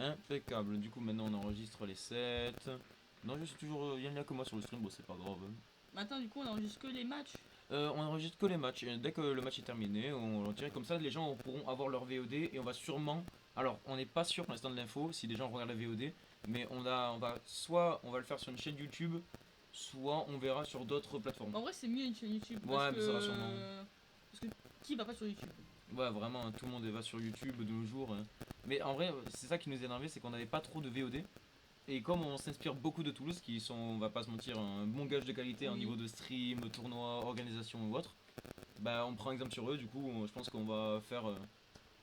Impeccable. Du coup, maintenant on enregistre les sets. Non, je suis toujours. Il n'y a que moi sur le stream, bon, c'est pas grave. Maintenant, du coup, on enregistre que les matchs. On enregistre que les matchs. Et dès que le match est terminé, on le tire. Comme ça, les gens pourront avoir leur VOD et on va sûrement. Alors, on n'est pas sûr pour l'instant de l'info si les gens regardent la VOD, mais on va soit on va le faire sur une chaîne YouTube, soit on verra sur d'autres plateformes. En vrai, c'est mieux une chaîne YouTube. Ouais, Parce mais ça va que... sûrement. Parce que qui va pas sur YouTube? Ouais, vraiment, tout le monde va sur YouTube de nos jours. Mais en vrai, c'est ça qui nous a énervé, c'est qu'on n'avait pas trop de VOD. Et comme on s'inspire beaucoup de Toulouse, qui sont, on va pas se mentir, un bon gage de qualité en Oui. niveau de stream, tournoi, organisation ou autre, bah on prend exemple sur eux. Du coup, je pense qu'on va faire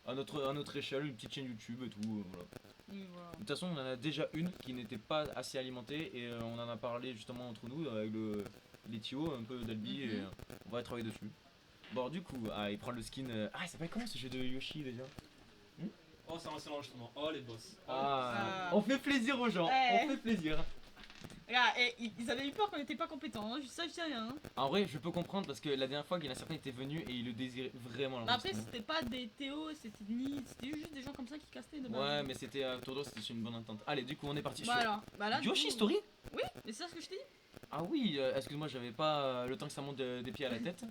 à notre échelle une petite chaîne YouTube et tout. Voilà. Oui, voilà. De toute façon, on en a déjà une qui n'était pas assez alimentée et on en a parlé justement entre nous avec les Tio, un peu d'Albi, et on va travailler dessus. Bon, du coup, il prend le skin. Ah, il s'appelle comment ce jeu de Yoshi déjà? Oh, c'est un l'enregistrement. Oh, les boss. On fait plaisir aux gens, Ouais. on fait plaisir. Regarde, ils avaient eu peur qu'on n'était pas compétents. Hein. Ça, je dis rien. Hein. En vrai, je peux comprendre parce que la dernière fois, il y en a certains qui étaient venus et ils le désiraient vraiment. Mais après, c'était pas des Théo, c'était ni. C'était juste des gens comme ça qui castaient de base. Ouais, mais c'était Todo, c'était sur une bonne entente. Allez, du coup, on est parti Bah alors, bah là. Yoshi du coup- Story. Oui, mais c'est ça ce que je t'ai dit. Ah oui, excuse-moi, j'avais pas le temps que ça monte des pieds à la tête.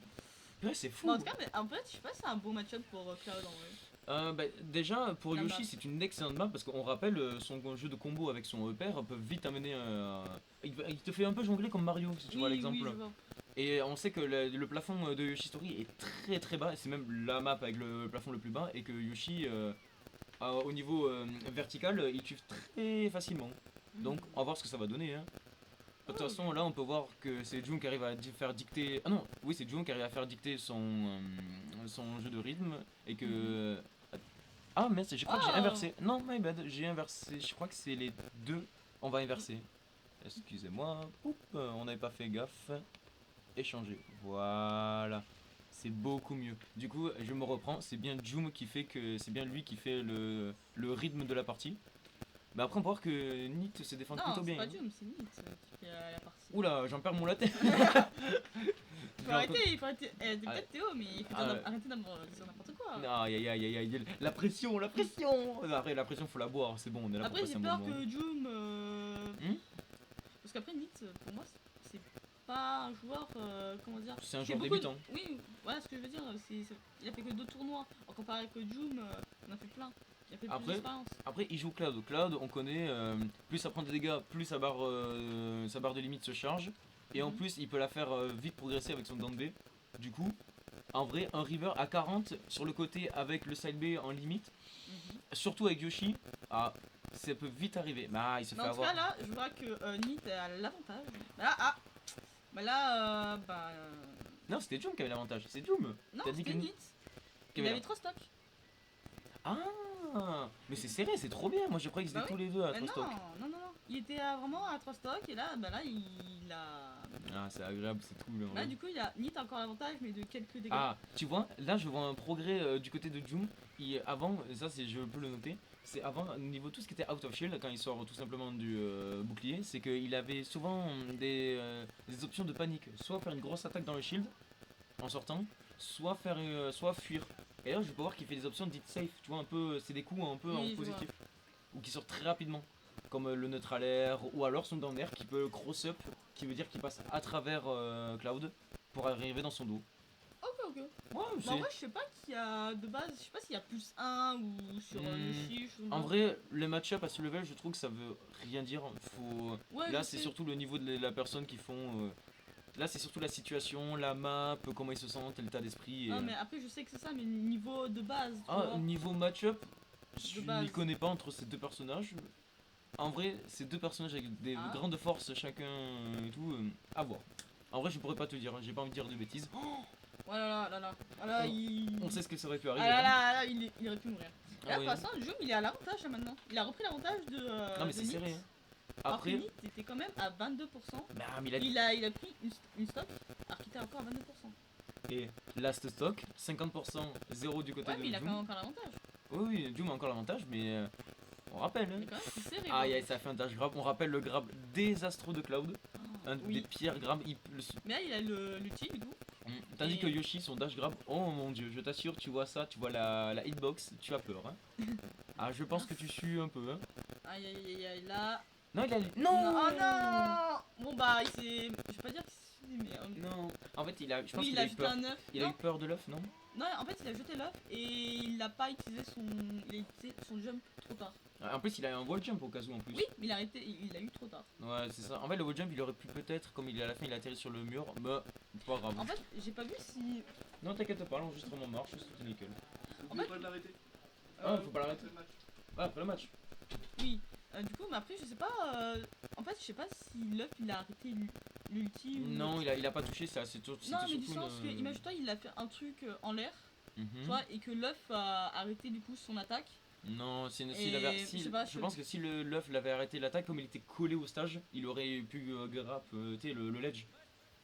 Ouais, c'est fou. Mais en tout cas, mais en fait, je sais pas si c'est un beau match-up pour Cloud en vrai. Déjà, pour La Yoshi, map. c'est une excellente map parce qu'on rappelle son jeu de combo avec son père peut vite amener. Il te fait un peu jongler comme Mario, si tu vois Oui, l'exemple. oui, je vois. Et on sait que le plafond de Yoshi Story est très très bas, c'est même la map avec le plafond le plus bas, et que Yoshi, au niveau vertical, il tue très facilement. Donc on va voir ce que ça va donner. Hein. De toute façon, là on peut voir que c'est Jun qui arrive à faire dicter. Ah non, oui, c'est Jun qui arrive à faire dicter son jeu de rythme, et que. Ah, mais je crois que j'ai inversé. Non, my bad, j'ai inversé. Je crois que c'est les deux. On va inverser. Excusez-moi. Oup, on n'avait pas fait gaffe. Échanger. Voilà. C'est beaucoup mieux. Du coup, je me reprends. C'est bien Jum qui fait que. C'est bien lui qui fait le rythme de la partie. Mais après, on peut voir que Nit se défend Non, plutôt c'est bien. pas Doom, c'est Nit qui fait la partie. Oula, j'en perds mon latte. Il faut arrêter, il faut arrêter. T'es peut-être Théo, mais il faut Ah ouais. arrêter d'avoir dire n'importe quoi. Aïe aïe aïe aïe aïe. La pression, la pression. Après, la pression, faut la boire. C'est bon, on est là Après, pour j'ai passer un peur bon moment. que Doom. Hmm. Parce qu'après, Nit, pour moi, c'est pas un joueur. Comment dire. C'est un qui joueur a beaucoup débutant. Oui, voilà ce que je veux dire. Il a fait que 2 tournois. En comparé avec Doom, on a fait plein. Il a fait plus Après, d'expérience. Après, il joue Cloud. Cloud, on connaît, plus ça prend des dégâts, plus sa barre de limite se charge. Et en plus, il peut la faire vite progresser avec son down B. Du coup, en vrai, un River à 40 sur le côté avec le side B en limite, surtout avec Yoshi, ça peut vite arriver. Il se Mais fait en tout avoir. cas, là, je vois que Nit a l'avantage. Non, c'était Doom qui avait l'avantage. C'est Doom. Non, T'as dit c'était que Nit. qui Il avait avait 3 stocks. Ah, mais c'est serré, c'est trop bien. Moi, je croyais qu'ils étaient Bah tous les deux à Mais 3 stocks. non. Il était vraiment à 3 stocks et là, il a. Ah, c'est agréable, c'est cool. en Là, vrai. du coup, Nit a encore l'avantage, mais de quelques dégâts. Ah, tu vois, là je vois un progrès du côté de Jum. Avant, ça c'est, je peux le noter, c'est avant, au niveau tout ce qui était out of shield, quand il sort tout simplement du bouclier, c'est qu'il avait souvent des options de panique. Soit faire une grosse attaque dans le shield en sortant, soit fuir. Et là je peux voir qu'il fait des options dites safe, tu vois, un peu, c'est des coups un peu Oui, en je positif. Ou qui sortent très rapidement. Comme le neutral air, ou alors son down air qui peut cross up, qui veut dire qu'il passe à travers Cloud pour arriver dans son dos. Ok. Ouais, Bah, en vrai, je sais pas qu'il y a de base, je sais pas s'il y a plus 1 ou sur Yoshi. En vrai, les match-up à ce level, je trouve que ça veut rien dire. Ouais, Là, je c'est sais. surtout le niveau de la personne qui font. Là, c'est surtout la situation, la map, comment ils se sentent, l'état d'esprit. Non, mais après, je sais que c'est ça, mais niveau de base. Tu Ah, vois. niveau match-up, je base. n'y connais pas entre ces deux personnages. En vrai, ces deux personnages avec des grandes forces chacun et tout, à voir. En vrai, je pourrais pas te dire, hein, j'ai pas envie de dire de bêtises. Voilà, Voilà, On sait ce que ça aurait pu Ah arriver. là, il aurait pu mourir. Ah Là, oui. pour l'instant, Jum, il est à l'avantage là, maintenant. Il a repris l'avantage de. Non, mais de c'est Nit. serré. Hein. Alors que Après, Nit était quand même à 22%. mais il a Il a pris une stock, alors qu'il était encore à 22%. Et last stock, 50%, 0 du côté Ouais, de mais il a quand Doom. même encore l'avantage. Oui, Doom a encore l'avantage, mais on rappelle. Il est Hein. quand même plus serré. Aïe, ça a fait un dash grab. On rappelle le grab désastreux de Cloud. Un Oui. des pires grabs. Mais là, il a l'ulti, du coup. Tandis Et- que Yoshi, son dash grab, oh mon dieu, je t'assure, tu vois ça, tu vois la hitbox, tu as peur. Hein. Ah, je pense que tu sues un peu, hein. Aïe aïe aïe aïe là. Non, il a. Non, Non. oh non. Bon bah il s'est. Je vais pas dire qu'il s'est mais. Non. En fait, il a. Je pense Oui, qu'il il a a eu jeté peur. un œuf. Il a Non, eu peur de l'œuf, non? non, en fait il a jeté l'œuf et il a pas utilisé son. Il a utilisé son jump trop tard. En plus, il a un wall jump au cas où en plus. Oui, mais il a arrêté, il l'a eu trop tard. Ouais, c'est ça. En fait, le wall jump, il aurait pu peut-être, comme il est à la fin, il a atterri sur le mur, mais pas grave. En fait, j'ai pas vu si. Non, t'inquiète pas, l'enregistrement marche, c'est nickel. N'oubliez pas de l'arrêter. Ah, faut pas l'arrêter. Après le match. Ah, après le match. Oui. Du coup, mais après, je sais pas. En fait, je sais pas si l'œuf il a arrêté l'ulti ou. Non, il a pas touché ça, c'était surtout. Non, mais du sens que, imagine-toi, il a fait un truc en l'air, tu Mhm. vois, et que l'œuf a arrêté du coup son attaque. Non, s'il Et avait, je si, sais pas, je pense que si l'œuf l'avait arrêté l'attaque, comme il était collé au stage, il aurait pu grappe, tu sais, le ledge.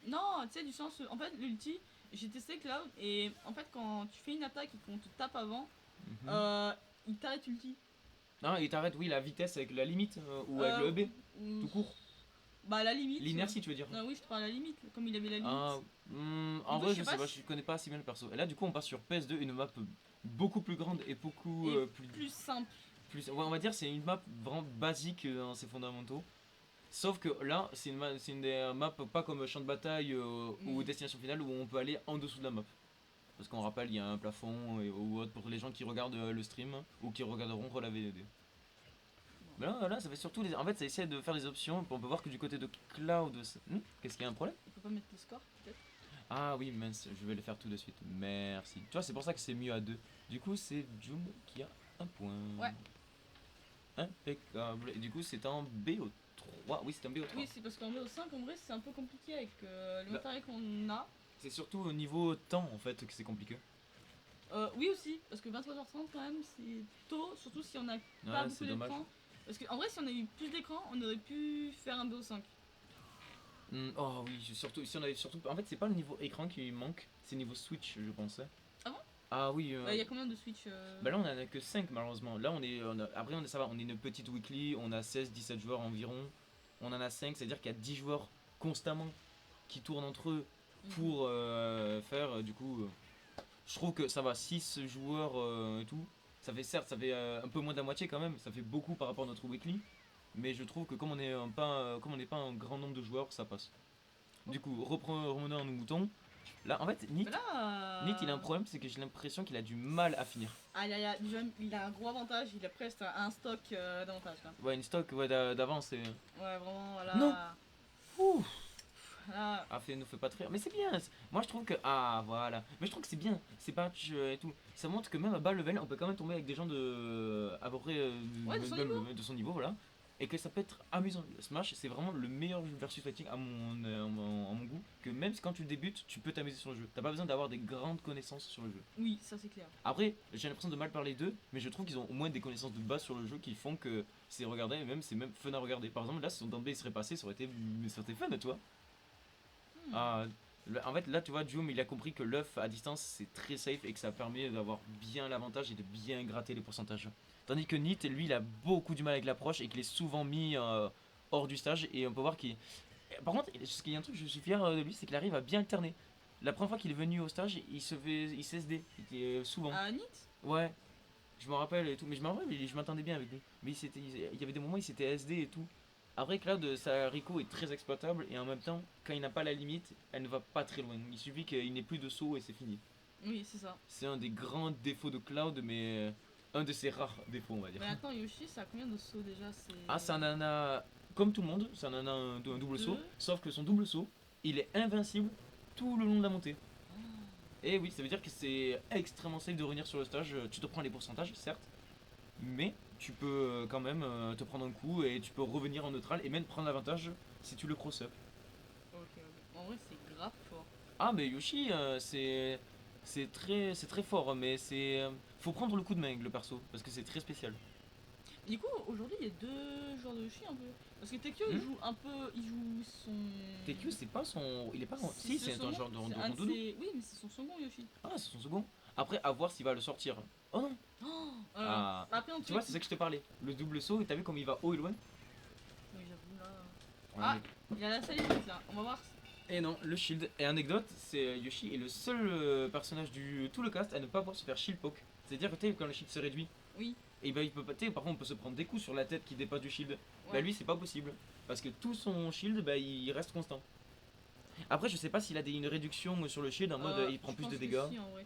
Non, tu sais, du sens. En fait, l'ulti, j'ai testé Cloud, et en fait, quand tu fais une attaque et qu'on te tape avant, Mhm. il t'arrête ulti. Non, il t'arrête, oui, la vitesse avec la limite, ou avec le EB, Ou- tout court. Bah, à la limite. L'inertie, tu veux dire. Oui, je te parle à la limite, comme il avait la limite. Ah, en coup, vrai, je je sais sais pas pas, si- je connais pas assez bien le perso. Et là, du coup, on passe sur PS2, une map beaucoup plus grande et beaucoup Et plus, plus simple. ouais, on va dire, c'est une map vraiment basique dans ses fondamentaux. Sauf que là, c'est une des maps pas comme champ de bataille ou destination finale où on peut aller en dessous de la map. Parce qu'on rappelle, il y a un plafond ou autre pour les gens qui regardent le stream ou qui regarderont la VDD. Mais là, ça fait surtout en fait, ça essaie de faire des options. On peut voir que du côté de Cloud, qu'est-ce qu'il y a un problème? Il peut pas mettre le score, peut-être. Ah oui, mince, je vais le faire tout de suite. Merci. Tu vois, c'est pour ça que c'est mieux à deux. Du coup, c'est Jum qui a un point. Ouais. Impeccable. Et du coup, c'est en BO3. Oui, c'est en BO3. Oui, c'est parce qu'en BO5, en vrai, c'est un peu compliqué avec le Bah. matériel qu'on a. C'est surtout au niveau temps en fait que c'est compliqué. Oui aussi, parce que 23h30 quand même, c'est tôt, surtout si on a pas Ouais, beaucoup c'est dommage. d'écran. Parce qu'en vrai, si on a eu plus d'écran, on aurait pu faire un BO5. Oh oui, surtout si on avait surtout. En fait, c'est pas le niveau écran qui manque, c'est le niveau Switch, je pensais. Ah bon? Ah oui. Il y a combien de Switch Bah là, on en a que 5 malheureusement. Là, après, ça va, on est une petite weekly, on a 16-17 joueurs environ. On en a 5, c'est-à-dire qu'il y a 10 joueurs constamment qui tournent entre eux pour faire du coup. Je trouve que ça va, 6 joueurs et tout. Ça fait certes, ça fait un peu moins de la moitié quand même, ça fait beaucoup par rapport à notre weekly. Mais je trouve que comme on n'est pas un grand nombre de joueurs, ça passe. Du coup, revenons à nos moutons. Là, en fait, Mais là. Nit, il a un problème, c'est que j'ai l'impression qu'il a du mal à finir. Ah, il a un gros avantage, il a presque un stock d'avantage là. Ouais, une stock ouais, d'avance. Ouais, vraiment, voilà. Non. Ouh. Là, Ah, nous fait pas de rire. Mais c'est bien. Moi, je trouve que. Ah, voilà. Mais je trouve que c'est bien. C'est patch et tout. Ça montre que même à bas level, on peut quand même tomber avec des gens de. À peu près. Ouais, de son niveau. De son niveau, voilà. Et que ça peut être amusant. Smash, c'est vraiment le meilleur jeu versus fighting à mon goût. Que même quand tu débutes, tu peux t'amuser sur le jeu. T'as pas besoin d'avoir des grandes connaissances sur le jeu. oui, ça c'est clair. Après, j'ai l'impression de mal parler d'eux, mais je trouve qu'ils ont au moins des connaissances de base sur le jeu qui font que c'est regardé et même c'est même fun à regarder. Par exemple, là, si son Dambé serait passé, ça aurait été fun, toi. Ah, en fait, là, tu vois, Joom, il a compris que l'œuf à distance, c'est très safe et que ça permet d'avoir bien l'avantage et de bien gratter les pourcentages. Tandis que Nit, lui, il a beaucoup du mal avec l'approche et qu'il est souvent mis hors du stage. Et on peut voir qu'il. Par contre, il y a un truc, je suis fier de lui, c'est qu'il arrive à bien alterner. La première fois qu'il est venu au stage, il s'SD. Il était souvent. Ah, Nit. Ouais, je me rappelle et tout. Mais je me rappelle, je m'entendais bien avec lui. Mais il y avait des moments où il s'était SD et tout. Après, Cloud, sa Rico est très exploitable et en même temps, quand il n'a pas la limite, elle ne va pas très loin. Il suffit qu'il n'ait plus de saut et c'est fini. Oui, c'est ça. C'est un des grands défauts de Cloud, mais un de ses rares défauts, on va dire. Mais attends, Yoshi, ça a combien de sauts déjà? Ah, ça en a, comme tout le monde, ça en a un double saut. Deux. Sauf que son double saut, il est invincible tout le long de la montée. Et oui, ça veut dire que c'est extrêmement safe de revenir sur le stage. Tu te prends les pourcentages, certes, mais tu peux quand même te prendre un coup et tu peux revenir en neutral et même prendre l'avantage si tu le cross-up. Ok, ok. En vrai, c'est grave fort. Ah, mais Yoshi, c'est très fort, mais faut prendre le coup de main avec le perso parce que c'est très spécial. Du coup, aujourd'hui, il y a deux joueurs de Yoshi un peu. Parce que Tekyo, il joue un peu. Il joue son. TQ, c'est pas son. Il est pas. Si, c'est un genre de c'est un de rondoudou. ses- Oui, mais c'est son second Yoshi. Ah, c'est son second. Après, à voir s'il va le sortir. Oh non! Oh, Ah. Après, on Tu vois, c'est ça que je te parlais. Le double saut, et t'as vu comme il va haut et loin? Oui, j'avoue là. Ouais, Ah, il y a la salivette là. On va voir. Et non, le shield. Et anecdote, c'est Yoshi est le seul personnage du tout le cast à ne pas pouvoir se faire shield poke. C'est-à-dire que tu sais, quand le shield se réduit, Oui. et bah il peut pas, tu sais, par contre on peut se prendre des coups sur la tête qui dépasse du shield. Bah Ouais. lui c'est pas possible. Parce que tout son shield, bah il reste constant. Après je sais pas s'il a une réduction sur le shield en mode il prend Je plus pense de que dégâts. Si, en vrai.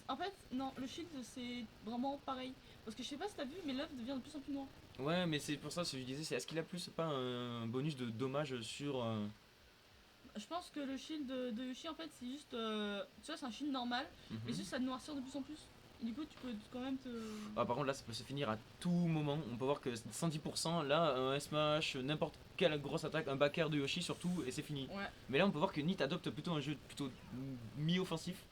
En fait, non, le shield c'est vraiment pareil. Parce que je sais pas si t'as vu, mais l'œuf devient de plus en plus noir. Ouais mais c'est pour ça que je disais, c'est est-ce qu'il a plus pas un bonus de dommage sur... Je pense que le shield de Yoshi, en fait, c'est juste. Tu vois, c'est un shield normal, mhm. mais juste ça te noircir de plus en plus. Et du coup, tu peux quand même te. Ah, par contre là ça peut se finir à tout moment, on peut voir que 110% là un smash, n'importe quelle grosse attaque, un backer de Yoshi surtout et c'est fini. Ouais. Mais là on peut voir que Nit adopte plutôt un jeu plutôt mi-offensif.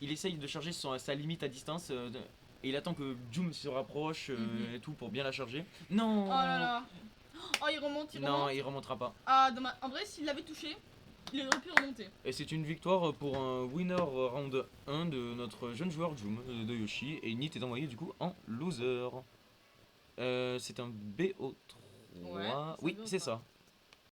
Il essaye de charger sa limite à distance et il attend que Jum se rapproche Mhm. et tout pour bien la charger. Non. Oh là là. Oh, il remonte, il Non, remonte. il remontera pas. Ah, dommage. En vrai, s'il l'avait touché, il aurait pu remonter. Et c'est une victoire pour un winner round 1 de notre jeune joueur Jum de Yoshi et Nit est envoyé du coup en loser. C'est un BO3. Ouais, Oui, BO3. c'est ça.